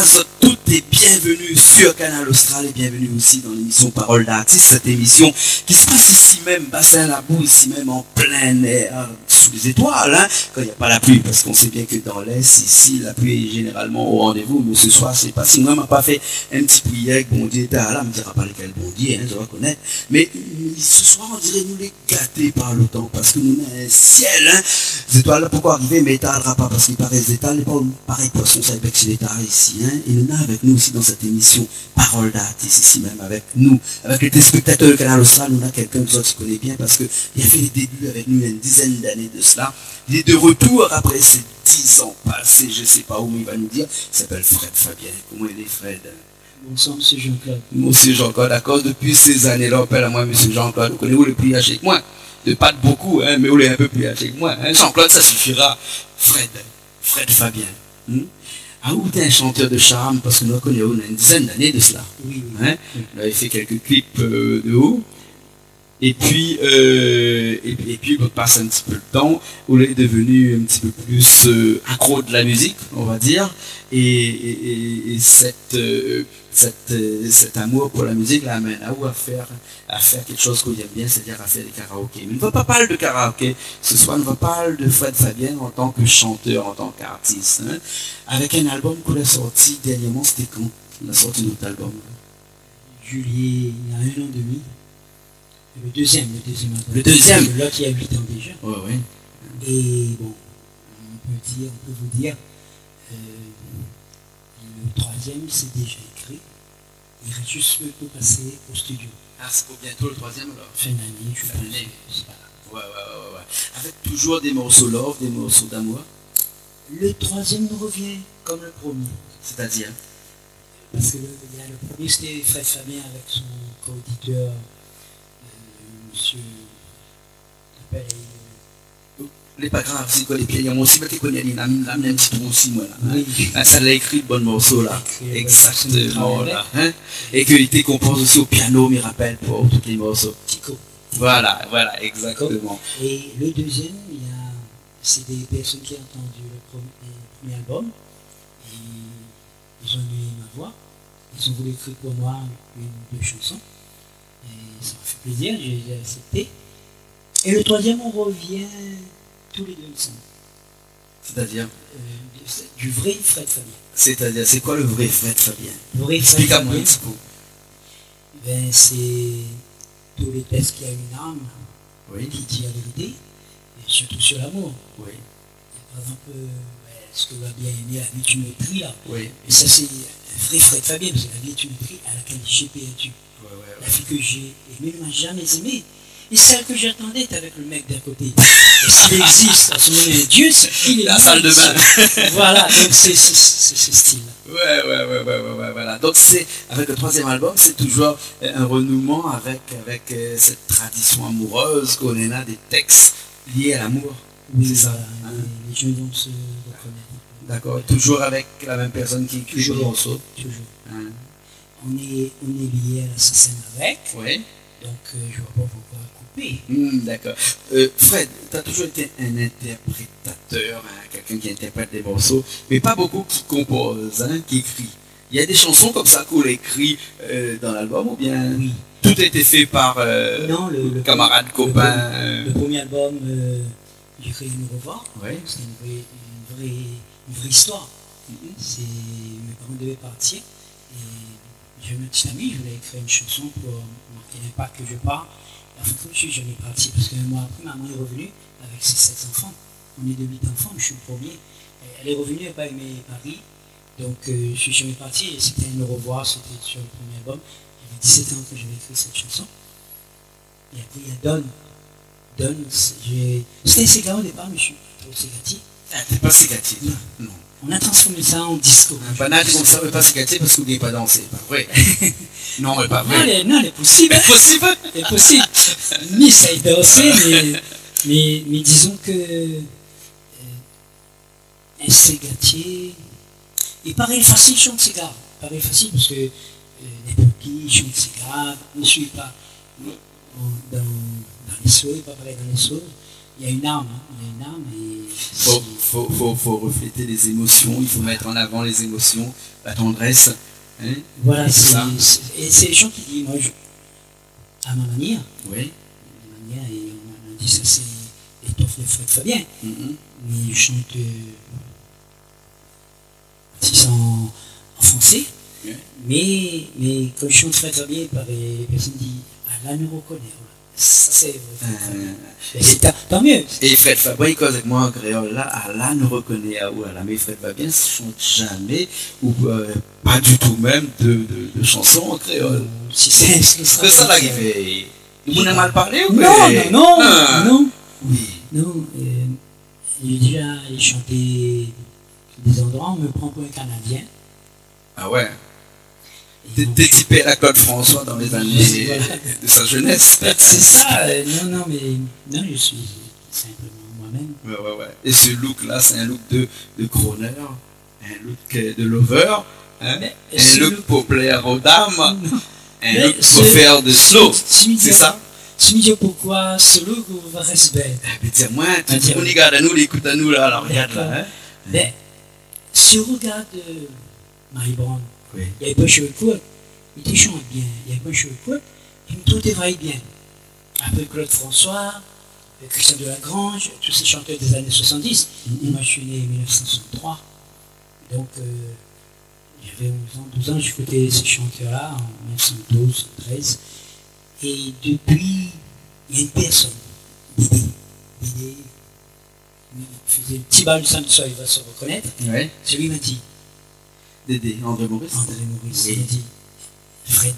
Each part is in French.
Sois toutes et bienvenue sur Canal Austral et bienvenue aussi dans l'émission Parole d'artiste, cette émission qui se passe ici même, bassin la boue, ici même en plein air, sous les étoiles, hein, quand il n'y a pas la pluie, parce qu'on sait bien que dans l'Est, ici, la pluie est généralement au rendez-vous, mais ce soir, c'est pas si moi, m'a pas fait un petit prière, bon Dieu était là, me dira pas lequel bon Dieu, hein, je reconnais, mais ce soir, on dirait nous les gâter par le temps, parce que nous avons un ciel, hein, les étoiles, pourquoi arriver, mais t'arrêtera pas, parce qu'il paraît les étoiles, pas pareil poisson, ça avec les étoiles ici, hein, et nous avons avec nous aussi dans cette émission Parole d'artiste, ici même avec nous, avec les téléspectateurs du Canal Austral, nous avons quelqu'un que tu connais bien, parce qu'il a fait les débuts avec nous il y a une dizaine d'années de cela. Il est de retour après ces 10 ans passés, je ne sais pas où il va nous dire. Il s'appelle Fred Fabien. Comment il est, Fred? Bonsoir, M. Jean-Claude. Monsieur Jean-Claude, d'accord. Depuis ces années-là, on appelle à moi M. Jean-Claude. Vous connaissez où le plus âgé que moi? De pas de beaucoup, hein, mais où il est un peu plus âgé que moi. Hein. Jean-Claude, ça suffira. Fred Fabien. Ah, où t'es un chanteur de charme, parce que nous connaissons une dizaine d'années de cela. Oui, oui. Hein? On avait fait quelques clips de haut. Et puis on passe un petit peu le temps, on est devenu un petit peu plus accro de la musique, on va dire, et cet amour pour la musique l'amène à faire quelque chose qu'on aime bien, c'est-à-dire à faire des karaokés. Mais on ne va pas parler de karaoké, ce soir on va parler de Fred Fabien en tant que chanteur, en tant qu'artiste, hein, avec un album qu'on a sorti dernièrement, c'était quand on a sorti notre album? Juillet, il y a 1 an et demi. Le deuxième album. Le deuxième. L'autre, il y a 8 ans déjà. Ouais, ouais. Et bon, on peut vous dire, le troisième, c'est déjà écrit. Il reste juste de passer au studio. Ah, c'est pour bientôt le troisième alors? Fin d'année, je Fin d'année. pense. Ouais. Avec toujours des morceaux love, des morceaux d'amour. Le troisième nous revient comme le premier. C'est-à-dire? Parce que le premier, c'était Fred Fabien avec son co-auditeur. Monsieur, n'est pas grave, c'est quoi les pieds, moi aussi, je connais les noms, un petit peu aussi, moi, là. Oui. Hein? Ça l'a écrit de bon morceau, là. Exactement, là. Hein? Et qu'il était compose aussi au piano, me rappelle, pour tous les morceaux. Tico. Voilà, exactement. Et le deuxième, c'est des personnes qui ont entendu le premier album, et ils ont aimé ma voix, ils ont voulu écrire pour moi deux chansons. Et ça m'a fait plaisir, j'ai accepté. Et le troisième, on revient tous les deux ensemble. C'est-à-dire du vrai Fred Fabien. C'est-à-dire, c'est quoi le vrai Fred Fabien? Explique-moi un petit peu. Ben, c'est tous les textes qui a une âme, oui, qui dit la vérité, et surtout sur l'amour. Oui. Par exemple, ce que vous avez bien aimé, La vie est une loterie, là. Oui. Et ça, c'est un vrai Fred Fabien, parce que la vie est une loterie à laquelle j'ai perdu. La fille que j'ai aimée ne m'a jamais aimé. Et celle que j'attendais était avec le mec d'à côté. Et s'il existe, à ce moment-là, Dieu, il est la salle de bain. Voilà, donc c'est ce style. Ouais, voilà. Donc c'est, avec le troisième album, c'est toujours un renouement avec cette tradition amoureuse qu'on a des textes liés à l'amour. Oui, c'est ça. Voilà, les gens vont se reconnaître. D'accord. Toujours avec la même personne qui écrit le morceau. Toujours. Hein? On est lié à la scène avec. Oui. Donc je ne vois pas pourquoi couper. D'accord. Fred, tu as toujours été un interprétateur, hein, quelqu'un qui interprète des morceaux, mais pas beaucoup qui compose, hein, qui écrit. Il y a des chansons comme ça qu'on écrit dans l'album, ou bien oui, tout a été fait par non, le camarades, copains? Le premier album, j'ai créé une revoir. Oui. C'est une vraie histoire. Mes parents devaient partir. Et j'ai un petit ami, je voulais écrire une chanson pour marquer l'impact que je pars. Et en fait, je suis jamais parti parce qu'un mois après, maman est revenue avec ses 7 enfants. On est de 8 enfants, je suis le premier. Elle est revenue, elle n'a pas aimé Paris. Donc je suis jamais parti. Et c'était un au revoir, c'était sur le premier album. J'avais 17 ans que j'avais écrit cette chanson. Et après, il y a Don. C'était Sega au départ, mais je suis trop Ségati. Ah, t'es pas Ségati? Non. On a transformé ça en disco. Un banal comme ça, mais pas Ségati parce que vous n'avez pas dansé, pas vrai? Non, mais pas vrai. Non, elle est possible. Elle est possible. Ni ça est dansé, mais disons que un Ségatier. Et pareil, facile chante Séga. Pareil, facile parce que n'importe qui chante Séga. Ne suis pas dans les sauts, pas pareil dans les sauts. il y a une arme, hein, il y a une arme et Faut refléter les émotions, il faut mettre en avant les émotions, la tendresse. Hein, voilà, c'est ça. et c'est les gens qui disent, moi, à ma manière, Oui. et on m'a dit ça c'est l'étoffe de Fred Fabien, mais je chante en français, mais quand je chante Fred Fabien, les personnes disent, ah là nous reconnaît, ça c'est tant mieux. Et Fred Fabien, il cause avec moi en créole là, ah là nous reconnaît, ah là, mais Fred Fabien ne chante jamais, ou pas du tout même, de chansons en créole. C'est ça là qui fait. Vous n'avez mal parlé ou non. Oui. Non, j'ai déjà chanté des endroits, on me prend pour un Canadien. Ah ouais. T'es typé la Côte François dans les années de sa jeunesse. C'est ça, non, je suis simplement moi-même. Ouais. Et ce look-là, c'est un look de crooner, un look de lover, hein, un look pour plaire aux dames, un look pour faire de slow. C'est ça? Tu me dis pourquoi ce look va respect. Mais dis-moi, on regarde à nous, écoute à nous là, alors regarde là. Hein. Mais si on regarde Marie Brown, oui. Il n'y avait pas de cheveux courts, il te chante bien, il n'y avait pas de cheveux courts, et tout est vrai bien. Après Claude François, Christian Delagrange, tous ces chanteurs des années 70. Moi je suis né en 1963, donc j'avais 11 ans, 12 ans, j'écoutais ces chanteurs-là en 1912, 13. Et depuis, il y a une personne, Dédé, il faisait le petit bal du samedi soir, il va se reconnaître. Ouais. C'est lui qui m'a dit. Dédé, André Maurice. Il m'a dit, Fred,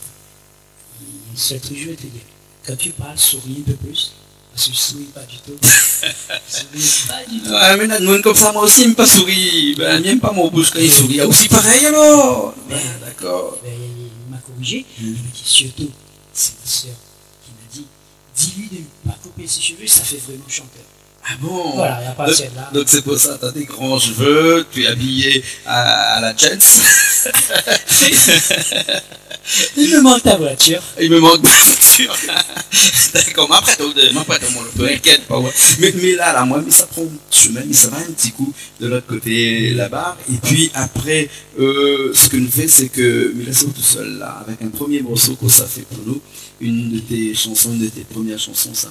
il seul truc je vais te dire, quand tu parles, souris un peu plus, parce que je souris pas du tout. Souris pas du tout. Ouais, mais là, nous, comme ça, moi aussi, il ne me pas souris. Ben, il pas mon bouche quand il sourit. Aussi pareil alors. Ben, d'accord. Ben, il m'a corrigé, il m'a dit surtout. C'est ma soeur qui m'a dit, dis-lui de ne pas couper ses cheveux, ça fait vraiment chanteur. Ah bon? Voilà, il n'y a pas de là. Donc c'est pour ça, tu as des grands cheveux, tu es habillé à la Jets. Il me manque ta voiture. Il me manque ma voiture. D'accord, mais après, mon auto, inquiète pas. Ouais. Mais là, moi, mais ça prend un chemin, mais ça va un petit coup de l'autre côté là-bas. Et puis après, ce que nous fait, c'est que nous laissons tout seul là, avec un premier morceau que ça fait pour nous, une de tes chansons, une de tes premières chansons, ça.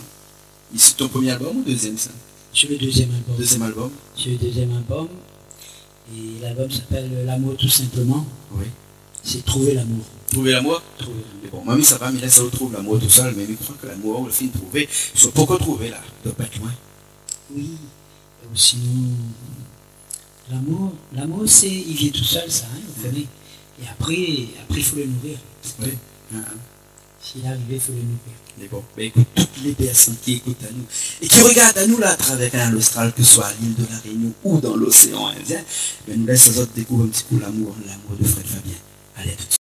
C'est ton premier album ou deuxième, ça? C'est le deuxième album. Deuxième album? C'est le deuxième album. Et l'album s'appelle L'amour tout simplement. Oui. C'est Trouver l'amour. Trouver l'amour? Trouver l'amour. Mais bon, mamie, ça va, mais là, ça retrouve l'amour tout seul, mais je crois que l'amour, on le finit de trouver. Pourquoi trouver là? Il doit pas être loin. Oui. Ou sinon, l'amour, c'est, il vient tout seul, ça, hein, vous connaissez. Et après, il faut le nourrir. Oui. S'il est arrivé, il faut le nourrir. Mais bon, ben écoute, toutes les personnes qui écoutent à nous et qui regardent à nous là à travers Canal Austral, que ce soit à l'île de la Réunion ou dans l'océan Indien, ben nous laissons autres découvrir un petit peu l'amour de Fred Fabien. Allez, à tout de suite.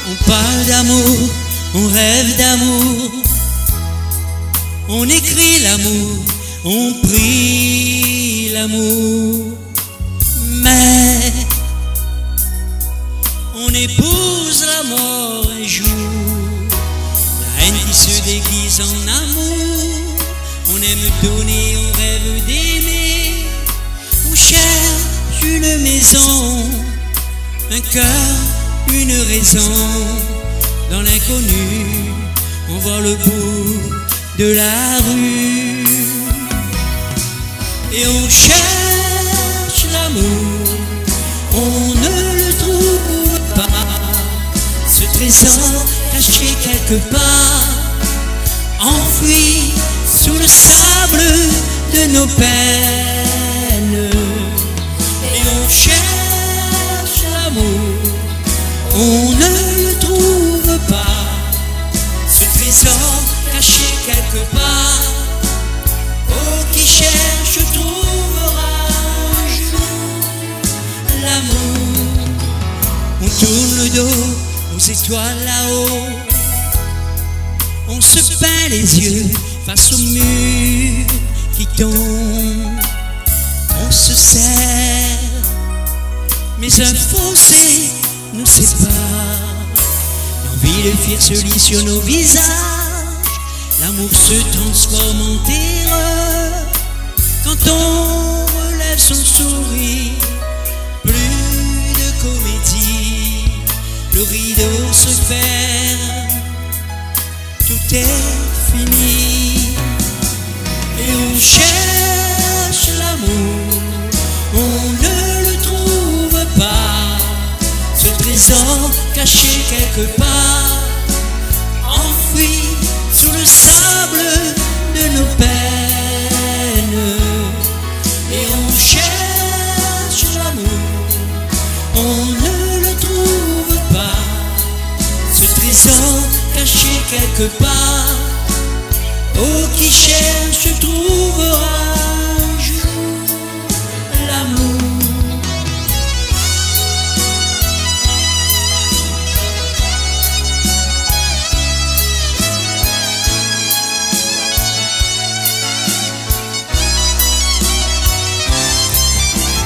On parle d'amour, on rêve d'amour, on écrit l'amour, on prie l'amour, mais on épouse la mort un jour. La haine qui se déguise en amour, on aime donner, on rêve d'aimer, on cherche une maison, un cœur, une raison. Dans l'inconnu, on voit le bout de la rue et on cherche l'amour, on ne le trouve pas. Ce trésor caché quelque part, enfoui sous le sable de nos peines. Et on cherche l'amour, on ne le trouve pas. Ce trésor caché quelque part, On tourne le dos aux étoiles là-haut. On se peint les yeux face au mur qui tombe. On se serre, mais un fossé nous sépare. L'envie de fuir se lit sur nos visages. L'amour se transforme en terreur quand on relève son sourire. Plus de comédie, le rideau se ferme, tout est fini. Et on cherche l'amour, on ne le trouve pas. Ce trésor caché quelque part, enfoui sous le sable de nos peines. Et on cherche l'amour, on ne le trouve pas. Ce trésor caché quelque part, oh, qui cherche trouvera un jour l'amour.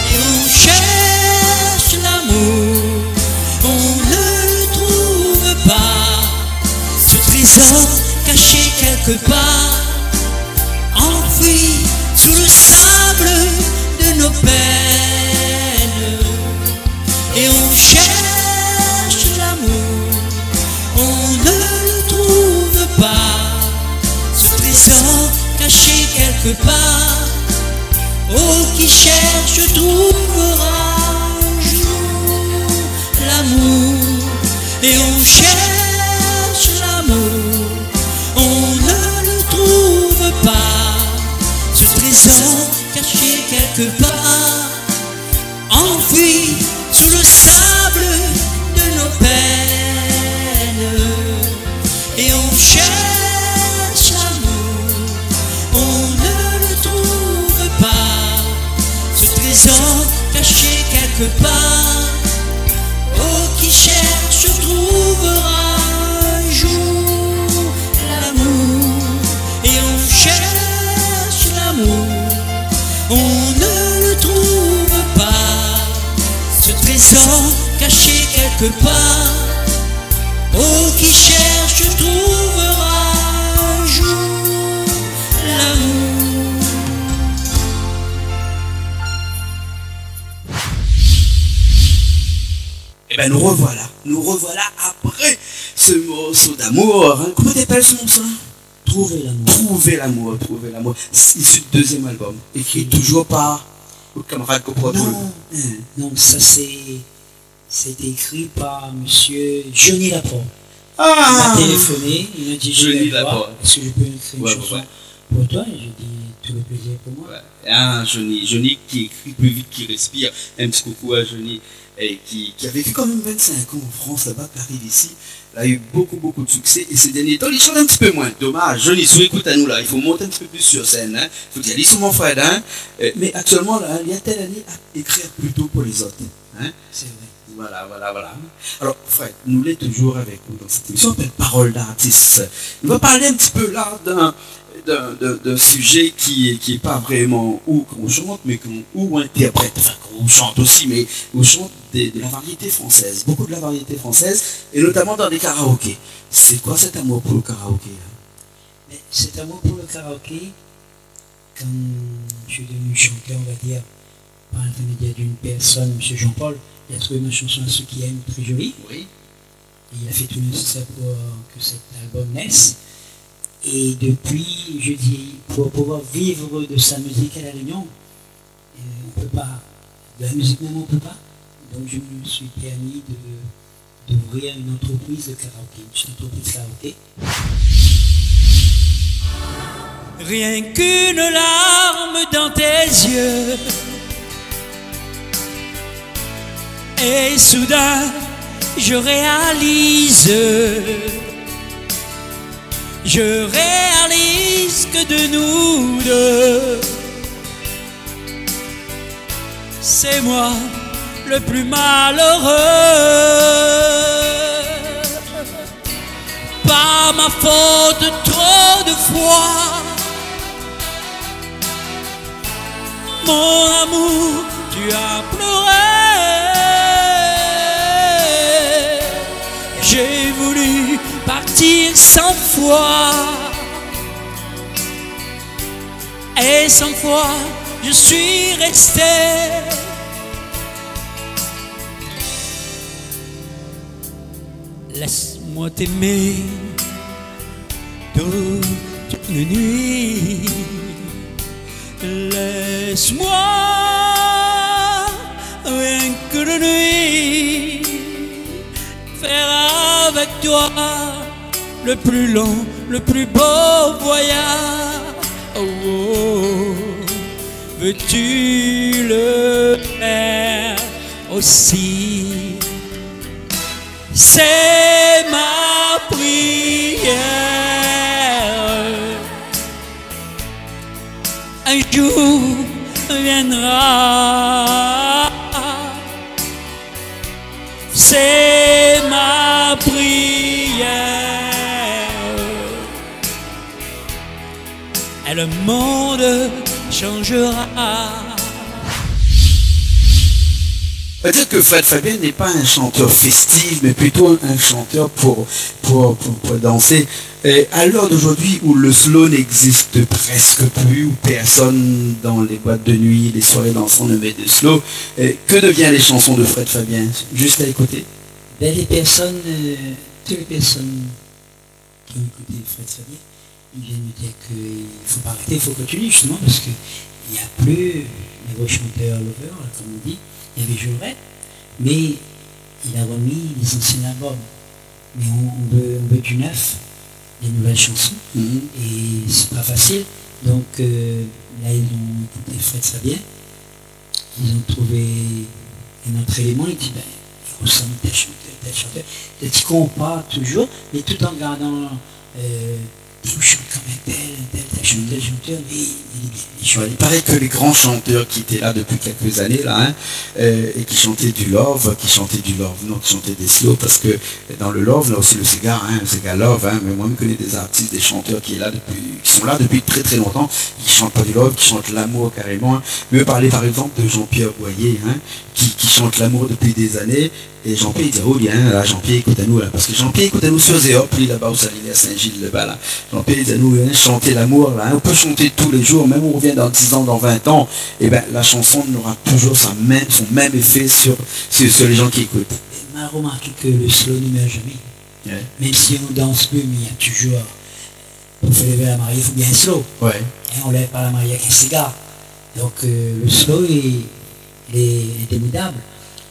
Et on cherche l'amour, on ne le trouve pas. Ce trésor caché quelque part, enfoui sous le sable de nos peines. Et on cherche l'amour, on ne le trouve pas. Ce trésor caché quelque part, oh, qui cherche trouvera un jour l'amour. Et on cherche l'amour, on ne le trouve pas. Ce trésor caché quelque part, enfoui sous le sable de nos peines. Et on cherche l'amour, on ne le trouve pas. Ce trésor caché quelque part, oh, qui cherche trouvera un jour l'amour. Et on cherche l'amour, on ne le trouve pas. Ce trésor caché quelque part, oh, qui cherche trouvera un jour l'amour. Eh ben nous revoilà après ce morceau d'amour. Hein. Comment t'appelles ce morceau? Trouver l'amour. Trouver l'amour. C'est issu du deuxième album, écrit toujours par le camarade Coprotoul. Non, ça c'était écrit par monsieur Johnny Laporte. Il m'a téléphoné, il m'a dit Johnny je vais voir, Laporte. est-ce que je peux écrire une chanson pour toi? Et j'ai dit tout le plaisir pour moi. Ouais. Ah, Johnny qui écrit plus vite qu'il respire. Un petit coucou à Johnny, qui a vécu quand même 25 ans en France, là-bas, qui arrive ici. Il a eu beaucoup de succès et ces derniers temps, il chante un petit peu moins. Dommage, Johnny, si écoute à nous là, il faut monter un petit peu plus sur scène. Hein. Il faut dire, ils sont mon frère. Hein. Mais actuellement, là, il y a telle année à écrire plutôt pour les autres. Hein. C'est vrai. Voilà. Alors, Fred, nous l'est toujours avec nous dans cette émission, on appelle Parole d'artiste. On va parler un petit peu là d'un sujet qui est pas vraiment où qu'on chante, mais où on interprète, enfin qu'on chante aussi, mais on chante de la variété française, beaucoup de la variété française, et notamment dans des karaokés. C'est quoi cet amour pour le karaoké là? Mais cet amour pour le karaoké, quand je suis devenu chanteur, on va dire, par l'intermédiaire d'une personne, M. Jean-Paul, il a trouvé ma chanson à ceux qui aiment très jolie. Oui. Et il a fait tout le nécessaire pour que cet album naisse. Et depuis, je dis, pour pouvoir vivre de sa musique à La Réunion, on ne peut pas. De la musique même, on ne peut pas. Donc je me suis permis d'ouvrir une entreprise de karaoké, une petite entreprise karaoké. Rien qu'une larme dans tes yeux, et soudain je réalise que de nous deux, c'est moi le plus malheureux. faute trop de fois. Mon amour, tu as pleuré. J'ai voulu partir 100 fois. Et 100 fois, je suis resté. Laisse-moi t'aimer toute une nuit. Laisse-moi rien que de nuit faire avec toi le plus long, le plus beau voyage. Oh, oh. Veux-tu le faire aussi? C'est ma prière. Un jour viendra. C'est ma prière. Et le monde changera. On va dire que Fred Fabien n'est pas un chanteur festif, mais plutôt un chanteur pour danser. Et à l'heure d'aujourd'hui où le slow n'existe presque plus, où personne dans les boîtes de nuit, les soirées dansant ne met de slow, que deviennent les chansons de Fred Fabien? Juste à écouter. Ben, les personnes, toutes les personnes qui ont écouté Fred Fabien, ils viennent me dire qu'il ne faut pas arrêter, il faut continuer justement, parce qu'il n'y a plus les gros chanteurs lovers, comme on dit. Il y avait Jurette, mais il a remis les anciens albums. Mais on veut du neuf, des nouvelles chansons, et c'est pas facile. Donc là, ils ont écouté Fred Fabien, ils ont trouvé un autre élément, ils disent, ben, il ressemble tel chanteur. Ils comparent toujours, mais tout en gardant il chante comme un tel chanteur, mais il est bien. Il paraît que les grands chanteurs qui étaient là depuis quelques années, là, hein, et qui chantaient du love, qui chantaient des slow, parce que dans le love, là aussi le Sega love, hein, mais moi je connais des artistes, des chanteurs qui sont là depuis très très longtemps, qui chantent pas du love, qui chantent l'amour carrément. Hein. Je veux parler par exemple de Jean-Pierre Boyer, hein, qui chante l'amour depuis des années. Et Jean-Pierre il dit, oh bien, là, Jean-Pierre écoute à nous, là, parce que Jean-Pierre écoute à nous sur Zéop, puis là-bas où ça à Saint-Gilles, là. Jean-Pierre dit à nous, hein, chanter l'amour, là, hein, on peut chanter tous les jours, même on revient dans 10 ans, dans 20 ans, et ben la chanson n'aura toujours son même effet sur les gens qui écoutent. On a remarqué que le slow ne meurt jamais. Ouais. Même si on danse plus, mais il y a toujours, pour faire lever la mariée, il faut bien un slow. Ouais. Et on ne lève pas la mariée avec un cigare. Donc le slow est démodable.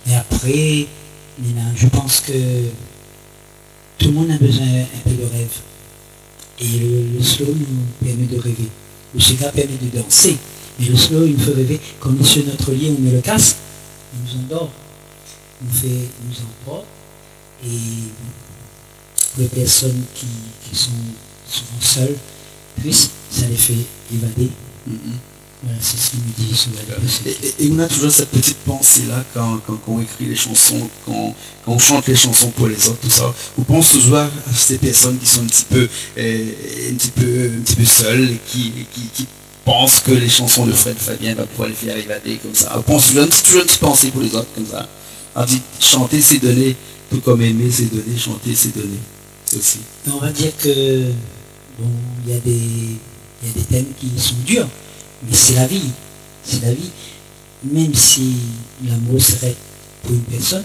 Mais après, je pense que tout le monde a besoin un peu de rêve. Et le slow nous permet de rêver. Le cigare permet de danser. Mais le slow, il nous fait rêver. Quand on est sur notre lit, on met le casque, il nous endort. Il nous emporte. Et pour les personnes qui sont souvent seules, puis ça les fait évader. Voilà, c'est ce qu'il me dit souvent. Et on a toujours cette petite pensée-là quand on écrit les chansons, quand on chante les chansons pour les autres, tout ça. On pense toujours à ces personnes qui sont un petit peu seules, et qui pensent que les chansons de Fred Fabien vont pouvoir les faire évader comme ça. On pense toujours une petite pensée pour les autres comme ça. On dit chanter c'est donner, tout comme aimer c'est donner, chanter c'est donner. C'est aussi. On va dire que bon, il y a des thèmes qui sont durs. Mais c'est la vie, Même si l'amour serait pour une personne,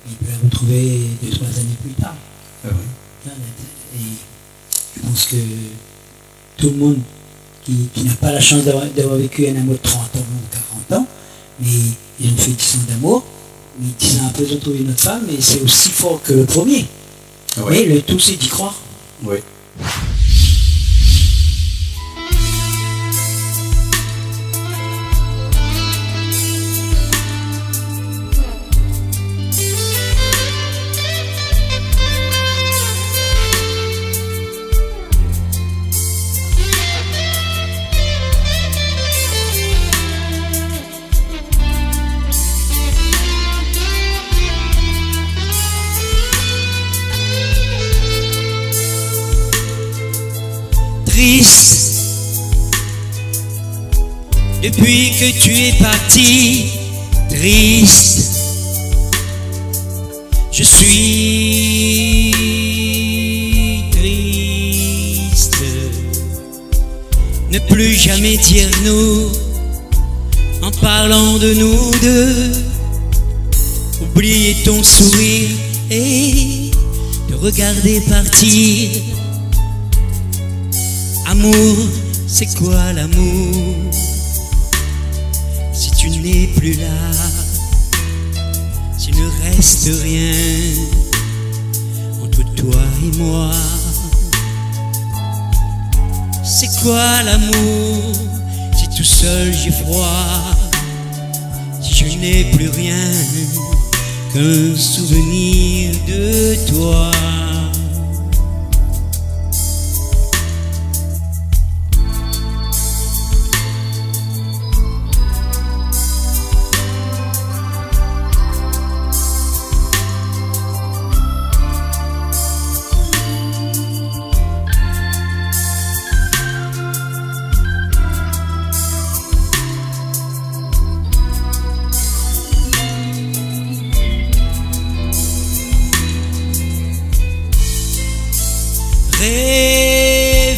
il peut la retrouver 2-3 années plus tard. Ah oui. Et je pense que tout le monde qui n'a pas la chance d'avoir vécu un amour de 30 ans ou 40 ans, mais ils ont fait 10 ans d'amour, mais 10 ans après ils ont trouvé une autre femme, et c'est aussi fort que le premier. Ah oui. Mais le tout c'est d'y croire. Oui. triste. Depuis que tu es parti, triste. Je suis triste. Ne plus jamais dire nous en parlant de nous deux. Oublier ton sourire et te regarder partir. Amour, c'est quoi l'amour si tu n'es plus là? S'il ne reste rien entre toi et moi. C'est quoi l'amour si tout seul j'ai froid? Si je n'ai plus rien qu'un souvenir de toi.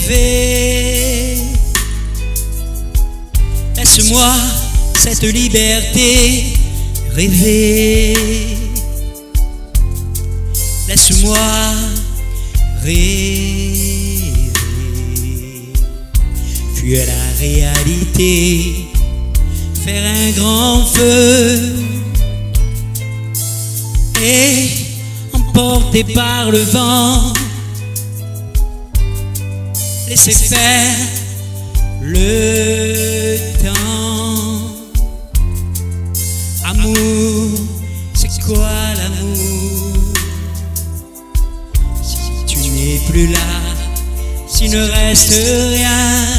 Rêver, laisse-moi cette liberté, rêver, laisse-moi rêver, fuir la réalité, faire un grand feu et emporté par le vent, laissez faire le temps. Amour, c'est quoi l'amour si tu n'es plus là, s'il ne reste rien?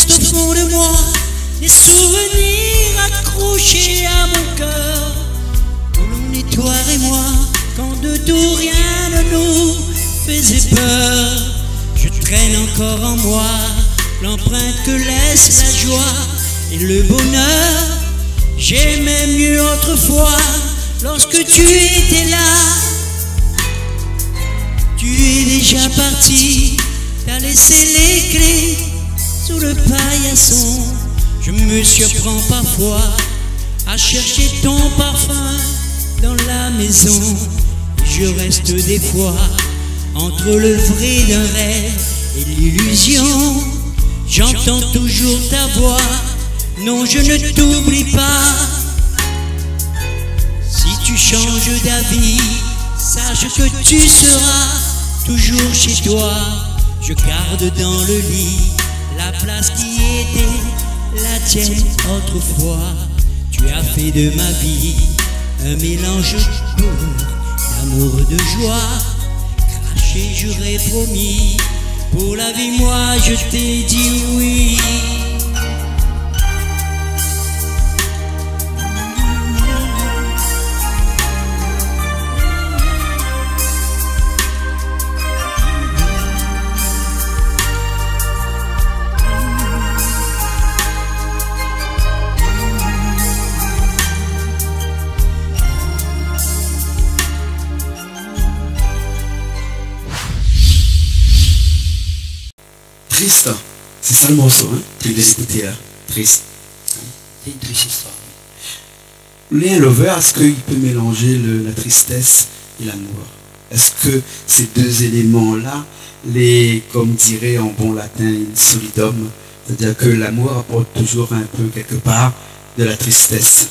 Au fond de moi, des souvenirs accrochés à mon cœur, où l'on est toi et moi, quand de tout rien ne nous faisait peur. Je traîne encore en moi l'empreinte que laisse la joie et le bonheur. J'aimais mieux autrefois, lorsque tu étais là. Tu es déjà parti, t'as laissé les clés sous le paillasson. Je me surprends parfois à chercher ton parfum dans la maison. Je reste des fois entre le vrai d'un rêve et l'illusion. J'entends toujours ta voix, non je ne t'oublie pas. Si tu changes d'avis, sache que tu seras toujours chez toi. Je garde dans le lit la place qui était la tienne autrefois. Tu as fait de ma vie un mélange d'amour, de joie. Craché, j'aurais promis, pour la vie moi je t'ai dit oui. Triste, c'est ça le morceau, hein? Tu l'as écouté là, triste. C'est une triste histoire. Un lover, est-ce qu'il peut mélanger la tristesse et l'amour? Est-ce que ces deux éléments-là, comme dirait en bon latin, in solidum, c'est-à-dire que l'amour apporte toujours un peu quelque part de la tristesse.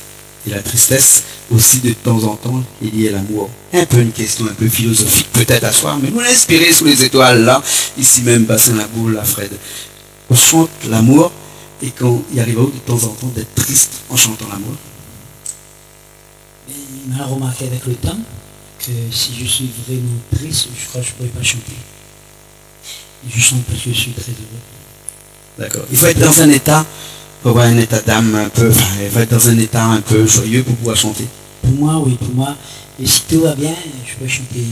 Et la tristesse aussi de temps en temps est liée à l'amour. Un peu une question un peu philosophique peut-être à soi, mais nous l'inspirer sous les étoiles là, ici même Bassin la Boule, la Fred. On chante l'amour et quand il arrive de temps en temps d'être triste en chantant l'amour. Il m'a remarqué avec le temps que si je suis vraiment triste, je crois que je ne pourrais pas chanter. Je chante parce que je suis très heureux. D'accord. Il faut être dans un état, il faut avoir un état d'âme un peu, il faut être dans un état un peu joyeux pour pouvoir chanter. Pour moi, oui, pour moi. Et si tout va bien, je peux chanter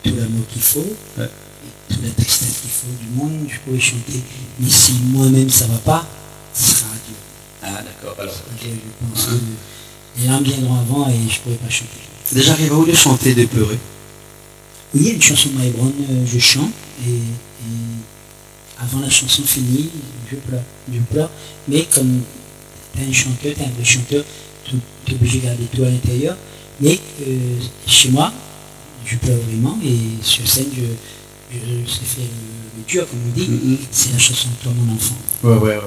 tout l'amour qu'il faut, Ouais. et toute la tristesse qu'il faut du monde, je pourrais chanter. Mais si moi-même ça ne va pas, ce sera dur. Ah d'accord, alors. Je pense que les larmes viendront avant et je ne pourrais pas chanter. C'est déjà arrivé où de chanter, de pleurer? Oui, il y a une chanson de Maïbron, je chante et avant la chanson finie, je pleure. Mais comme tu es un chanteur, tu es un vrai chanteur, tu es obligé de garder tout à l'intérieur. Mais chez moi, je pleure vraiment et sur scène, je sais faire le dur, comme on dit. C'est la chanson de Toi mon enfant. Ouais.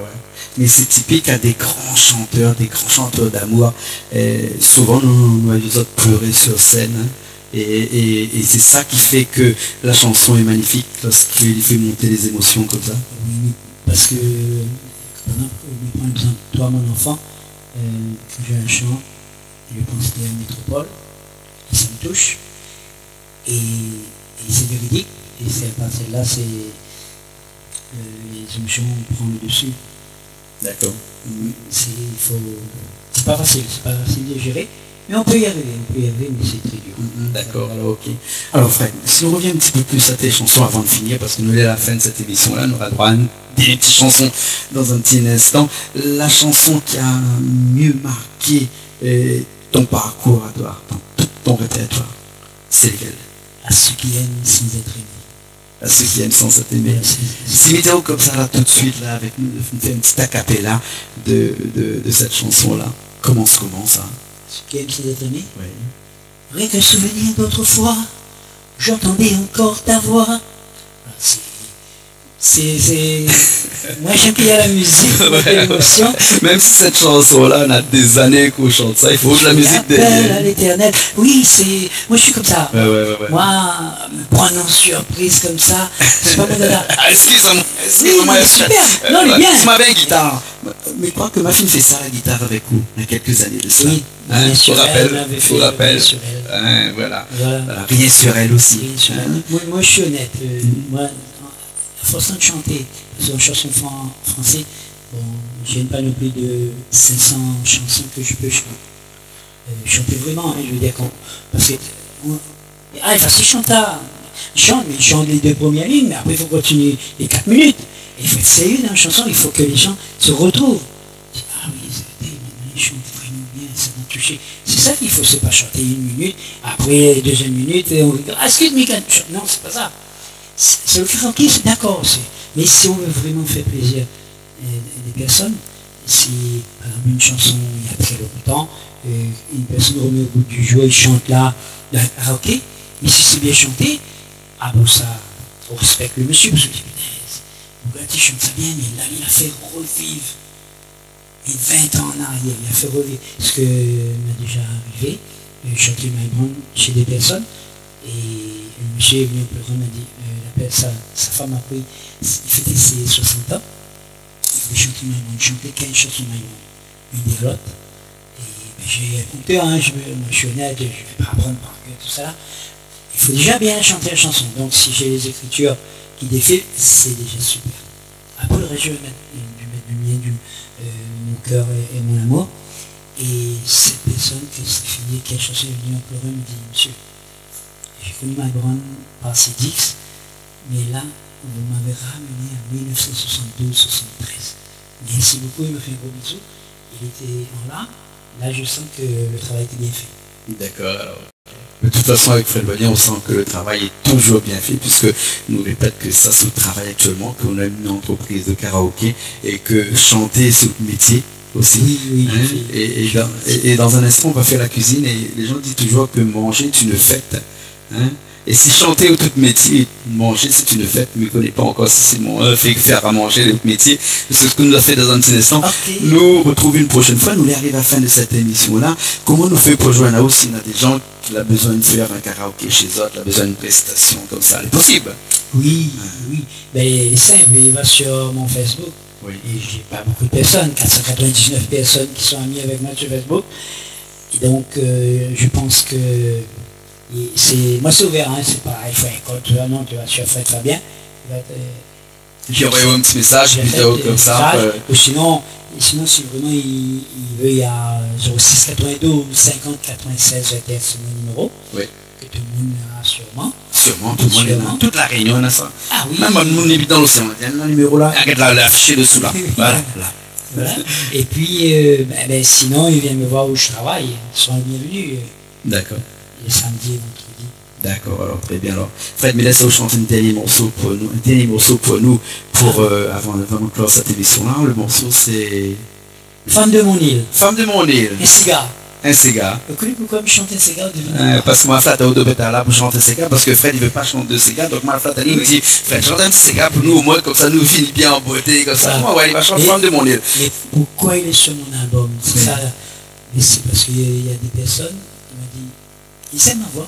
Mais c'est typique à des grands chanteurs d'amour. Souvent, nous autres pleurer sur scène. Hein. Et c'est ça qui fait que la chanson est magnifique lorsqu'il fait monter les émotions comme ça. Oui, parce que, par exemple, Toi mon enfant, quand j'ai un chant, je pense que c'est la métropole, et ça me touche. Et c'est véridique. Et c'est à partir de là, c'est les émotions prennent le dessus. D'accord. C'est pas facile de gérer. Mais on peut y arriver, mais c'est très dur. D'accord, alors ok. Alors Fred, si on revient un petit peu plus à tes chansons avant de finir, parce que nous sommes à la fin de cette émission-là, on aura droit à des petites chansons dans un petit instant. La chanson qui a mieux marqué ton parcours à toi, dans tout ton répertoire, c'est laquelle? À ceux qui aiment sans être aimés. À ceux qui aiment sans être aimés. Si mettez-vous comme ça là tout de suite là avec nous, faire une petite acapella de cette chanson-là. Comment ça? Ceux qui aiment sans être aimés. Oui. Rien qu'un souvenir d'autrefois, j'entendais encore ta voix. Moi j'aime qu'il y a la musique, l'émotion. Même si cette chanson-là, on a des années qu'on chante ça, il faut de la musique derrière. À l'éternel. Oui, moi je suis comme ça. Ouais. Moi, me prendre en surprise comme ça, c'est pas mon dada. Excuse-moi. Oui, super. Non, il est bien. Tu m'avais une guitare. Mais je crois que ma fille fait ça, la guitare avec vous, il y a quelques années de ça. Oui. Hein, je vous rappelle. Hein, voilà. Rien sur elle aussi. Moi je suis honnête. Moi, à force de chanter sur une chanson française, bon, j'ai une panoplie de 500 chansons que je peux chanter vraiment, hein, je veux dire parce que il faut chanter, chante, mais il chante les 2 premières lignes, mais après il faut continuer les 4 minutes. Et il faut être sérieux dans la chanson, il faut que les gens se retrouvent. Ah oui, il chante vraiment bien, ça m'a touché. C'est ça qu'il faut, c'est pas chanter 1 minute, après les 2e minute, on dit ah excuse-moi, non, c'est pas ça. C'est le karaoké, c'est d'accord aussi. Mais si on veut vraiment faire plaisir des personnes, si par exemple une chanson il y a très longtemps, une personne remet au bout du jour, il chante là, dans le karaoké, mais si c'est bien chanté, ah bon ça, on respecte le monsieur, parce que Bugatti chante ça bien, mais là il a fait revivre 20 ans en arrière, il a fait revivre ce que m'est déjà arrivé, chanter Maïbron chez des personnes, et le monsieur est venu au pleurant, m'a dit, sa femme a pris, il fêtait ses 60 ans, il voulait chanter Maïbron, chanter 15 chansons Maïbron, une des l'autre, et j'ai écouté, hein, je suis honnête, je ne vais pas apprendre par cœur tout ça là, il faut déjà bien chanter la chanson, donc si j'ai les écritures qui défilent, c'est déjà super. Après le reste, je vais mettre du mien, mon cœur et mon amour, et cette personne qui s'est fini, quelle chanson est venue en pleurant, me dit, monsieur, j'ai connu Maïbron par CDX, mais là, vous m'avez ramené à 1972-73. Merci beaucoup, il m'a fait un gros bisou. Il était en larmes. Là, je sens que le travail était bien fait. D'accord, alors. De toute façon, avec Fred Bonnier, on sent que le travail est toujours bien fait, puisque nous répète que ça, c'est le travail actuellement, qu'on a une entreprise de karaoké, et que chanter, c'est notre métier aussi. Oui, hein, et dans un instant, on va faire la cuisine, et les gens disent toujours que manger est une fête. Hein. Et si chanter ou tout métier, manger c'est une fête, je ne connais pas encore si c'est mon fait faire à manger le métier. C'est ce que nous a fait dans un petit instant. Okay. Nous retrouvons une prochaine fois, nous arrivons à la fin de cette émission-là. Comment nous fait pour joindre aussi, il y a des gens qui ont besoin de faire un karaoké chez eux, qui ont besoin d'une prestation comme ça, c'est possible. Oui, oui. Mais simple, il va sur mon Facebook. Oui. Et j'ai pas beaucoup de personnes, 499 personnes qui sont amies avec moi sur Facebook. Et donc, je pense que moi c'est ouvert, hein, c'est pas, il faut un code, non, tu vas sur Fred Fabien. Qui aurait un petit message vidéo comme ça. Ou sinon, si vraiment il veut, il y a 06 92 50 96 21, c'est mon numéro. Oui. Que tout le monde a sûrement. Sûrement, tout le monde est là. Toute la réunion a ça. Ah oui. Même nous, on est dans l'océan. Il y a un numéro là. Regarde là, affiché dessous là. Voilà. Voilà. Et puis, sinon, il vient me voir où je travaille. Ils sont bienvenus. D'accord. Les samedis et vendredis. D'accord, alors très bien. Alors, Fred me laisse chanter un dernier morceau pour nous, avant de clore cette émission-là. Le morceau c'est Femme de mon île. Femme de mon île. Un cigare. Un cigare. Vous connaissez pourquoi je chante un cigare parce que moi, Flat a là pour chanter un cigare, parce que Fred il veut pas chanter de cigare, donc moi, Flat il me dit, Fred, chante un petit cigare pour nous, au moins, comme ça, nous finit bien en beauté, comme ça. Moi, ouais, il va chanter Femme de mon île. Mais pourquoi il est sur mon album? C'est ça. Mais c'est parce qu'il y a des personnes qui m'ont dit, ils aiment ma voix,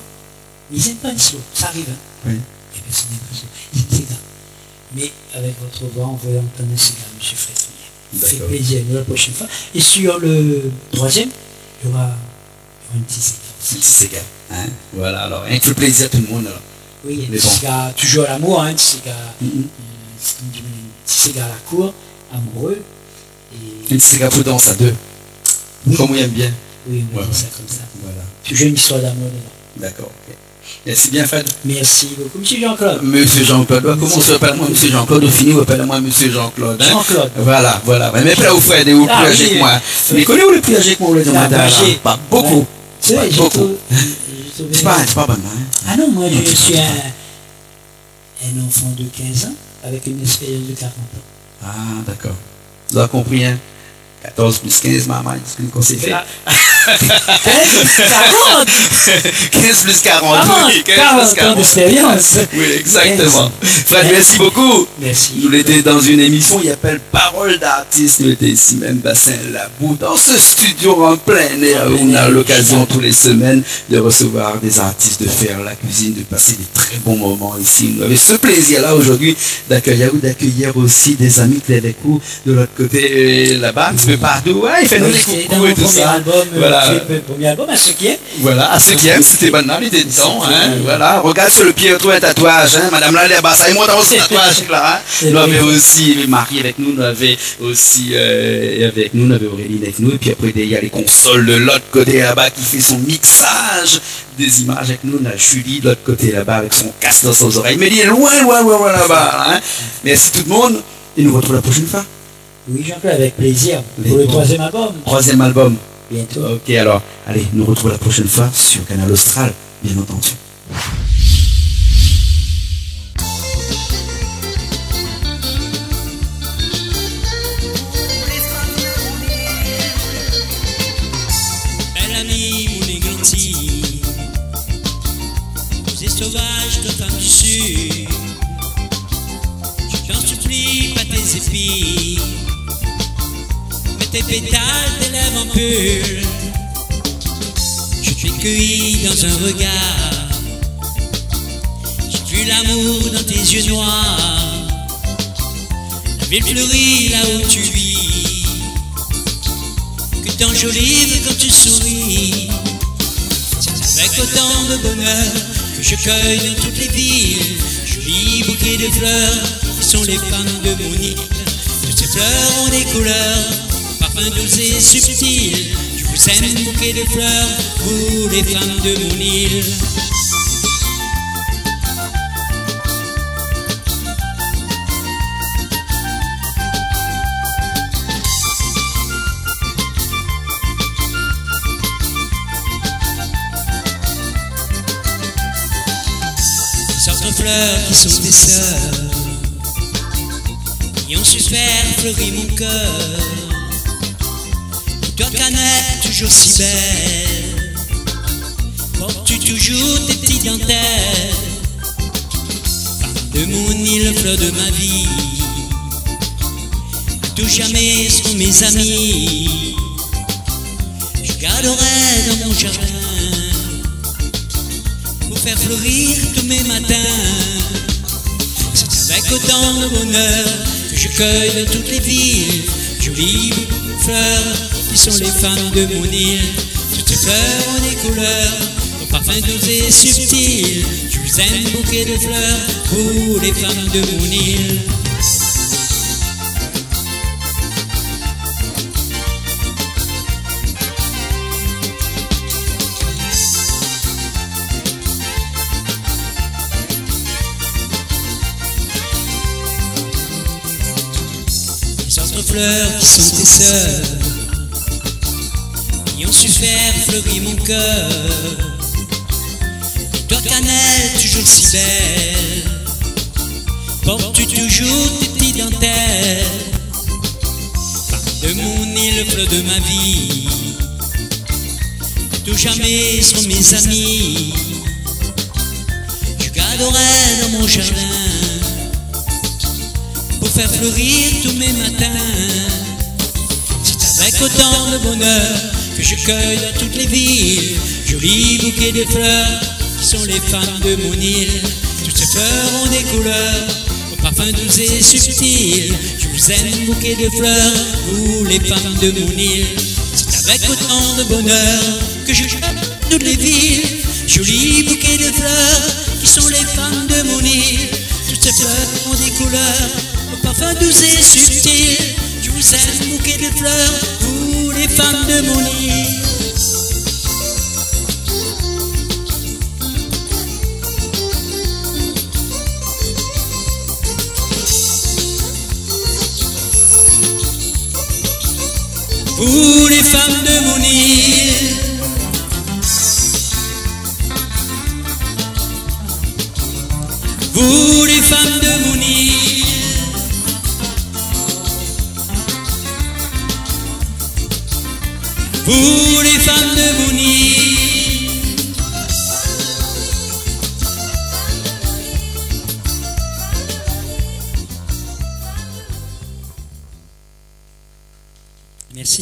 mais ils n'aiment pas le slow. Ça arrive, hein. Oui. Les personnes n'aiment pas le slow. C'est ça. Mais avec votre voix, on veut entendre un cigare, M. Fred. Ça fait plaisir, nous, la prochaine fois. Et sur le troisième, il y aura un petit cigare. Un petit cigare. Hein? Voilà, alors, un peu plaisir à tout le monde. Alors. Oui, il y a un petit cigare, toujours l'amour, un petit cigare, un petit cigare à la cour, amoureux. Et un petit cigare pour danser à deux. Oui. Comme on aime bien. Oui, on va dire ça comme ça. Voilà. Toujours une histoire d'amour dedans. D'accord. Okay. Merci bien, Fred. Merci beaucoup, M. Jean-Claude. Monsieur Jean-Claude. Comment on s'appelle-moi, M. Jean-Claude? Au fini, on appelle-moi M. Jean-Claude. Hein? Jean-Claude. Voilà, voilà. Mais pas où Fred est où le plus âgé que moi. Mais connais-vous le plus âgé que moi, le Pas beaucoup. C'est vrai, beaucoup. C'est pas bon, hein? Ah non, moi, je suis un enfant de 15 ans avec une expérience de 40 ans. Ah, d'accord. Vous avez compris, hein? 14 plus 15, maman, c'est ce qu'on s'est fait. 40 15 plus 40, oui, 15 plus 40 d'expérience. Oui, exactement. Fred, merci beaucoup. Merci. Nous l'étions dans une émission qui s'appelle Parole d'artiste. Nous étions ici même, Bassin Labou, dans ce studio en plein air où on a l'occasion tous les semaines de recevoir des artistes, de faire la cuisine, de passer des très bons moments ici. Nous avons ce plaisir-là aujourd'hui d'accueillir aussi des amis qui étaient avec nous de l'autre côté là-bas, un petit peu partout. Ouais, il fait nous des coucou et tout ça. Voilà. Le premier album, à ceux qui aiment. Voilà, à ceux qui aiment, c'était banal, il était dedans. Hein, voilà, regarde sur le pied, retrouve un tatouage. Hein, Madame là, les bassins, moi, dans ce tatouage là. Hein. Nous avions aussi Marie avec nous, nous avions aussi avec nous, nous avions Aurélie avec nous. Et puis après, il y a les consoles de l'autre côté là-bas qui fait son mixage des images avec nous. On a Julie de l'autre côté là-bas avec son casque dans ses oreilles. Mais il est loin là-bas. Hein. Merci tout le monde et nous retrouvons la prochaine fois. Oui, Jean-Claude, avec plaisir. Pour le troisième album. Troisième album. Bientôt. Ok, alors, allez, nous retrouvons la prochaine fois sur Canal Austral, bien entendu. Belle amie, mon églantis, posé sauvage de femme du sud, je t'en supplie, pas tes épis. Tes pétales, tes lèvres en pull. Je t'ai cueilli dans un regard. J'ai vu l'amour dans tes yeux noirs. La ville fleurit là où tu vis. Que t'enjolives quand tu souris. C'est avec autant de bonheur que je cueille dans toutes les villes. Jolis bouquets de fleurs qui sont les femmes de mon île. Toutes ces fleurs ont des couleurs, parfum doux et subtil. Je vous aime, bouquet de fleurs, vous les femmes de mon île. Sortes fleurs qui sont des sœurs, qui ont su faire fleurir mon cœur. Toi cannelle, toujours si belle, portes-tu toujours tes petites dentelles? de mon île, fleur de ma vie. Tout jamais seront mes amis. Je garderai dans mon jardin pour faire fleurir tous mes matins. C'est avec autant de bonheur que je cueille dans toutes les villes jolies fleurs qui sont les femmes de mon île. Toutes ces fleurs ont des couleurs, au parfum doux et subtil. Je vous aime, bouquet de fleurs, vous les femmes de mon île. Fleurs qui sont tes sœurs, qui ont su faire fleurir mon cœur. Et toi cannelle, toujours si belle, portes-tu toujours tes petites dentelles. Parle de mon île, fleur de ma vie, tout jamais seront mes amis. Je garderai dans mon jardin pour faire fleurir tous mes matins. C'est avec autant de bonheur que je cueille dans toutes les villes jolis bouquets de fleurs qui sont les femmes de mon île. Toutes ces fleurs ont des couleurs, au parfum doux et subtil. Je vous aime, bouquet de fleurs, vous les femmes de mon île. C'est avec autant de bonheur que je cueille dans toutes les villes jolis bouquets de fleurs qui sont les femmes de mon île. Toutes ces fleurs ont des couleurs, parfum doux et subtil. Je vous aime, bouquet de fleurs, vous les femmes de mon île. Vous les femmes de mon île. Vous les femmes de mon île. Vous les femmes de mon île. Merci.